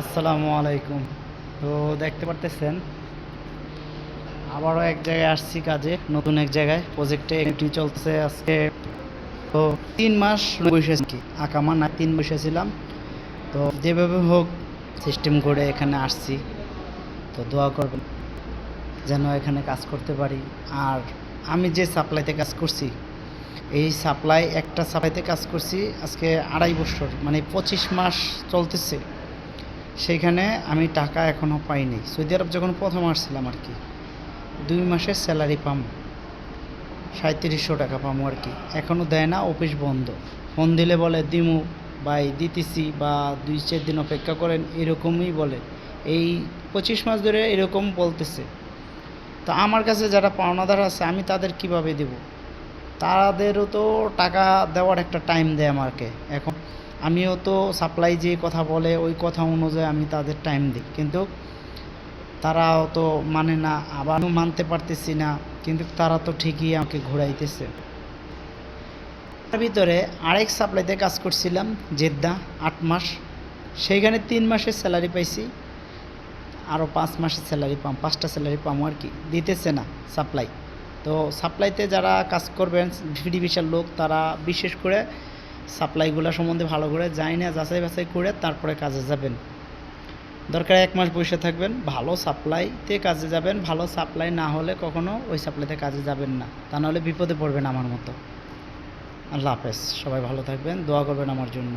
আসসালামু আলাইকুম। তো দেখতে পারতেছেন আবারও এক জায়গায় আসছি কাজে, নতুন এক জায়গায় প্রজেক্টে ডিউটি চলতেছে আজকে। তো 3 মাস বসেছি কি আকামা না 3 বসেছিলাম। তো যেভাবে হোক সিস্টেম করে এখানে আসছি। তো দোয়া করবেন যেন এখানে কাজ করতে পারি। আর আমি যে সাপ্লাইতে কাজ করছি, এই একটা সাপ্লাইতে কাজ করছি আজকে 2.5 বছর, মানে 25 মাস চলতেছে। সেইখানে আমি টাকা এখনও পাইনি। সৌদি আরব যখন প্রথম আসছিলাম আর কি, 2 মাসের স্যালারি পাম, 3700 টাকা পামো আর কি। এখনও দেয় না, অফিস বন্ধ। ফোন দিলে বলে দিমু ভাই, দিতেছি, বা 2-4 দিন অপেক্ষা করেন, এরকমই বলে। এই 25 মাস ধরে এরকম বলতেছে। তো আমার কাছে যারা পাওনাদার আছে, আমি তাদের কিভাবে দেব? তাদেরও তো টাকা দেওয়ার একটা টাইম দেয় আমাকে। এখন আমিও তো সাপ্লাই যে কথা বলে ওই কথা অনুযায়ী আমি তাদের টাইম দিই, কিন্তু তারাও তো মানে না, আবার আমিও মানতে পারতেছি না, কিন্তু তারা তো ঠিকই আমাকে ঘুরাইতেছে। তার ভিতরে আরেক সাপ্লাইতে কাজ করছিলাম জেদ্দা, 8 মাস। সেইখানে 3 মাসের স্যালারি পাইছি, আরও 5 মাসের স্যালারি পাম, 5টা স্যালারি পামো আর কি। দিতেছে না সাপ্লাই। তো সাপ্লাইতে যারা কাজ করবেন ফ্রি ভিসার লোক, তারা বিশেষ করে সাপ্লাইগুলো সম্বন্ধে ভালো করে জানি না, যাচাই বাছাই করে তারপরে কাজে যাবেন। দরকার 1 মাস বসে থাকবেন, ভালো সাপ্লাইতে কাজে যাবেন। ভালো সাপ্লাই না হলে কখনো ওই সাপ্লাইতে কাজে যাবেন না, তা নাহলে বিপদে পড়বেন আমার মতো। আল্লাহ হাফেজ, সবাই ভালো থাকবেন, দোয়া করবেন আমার জন্য।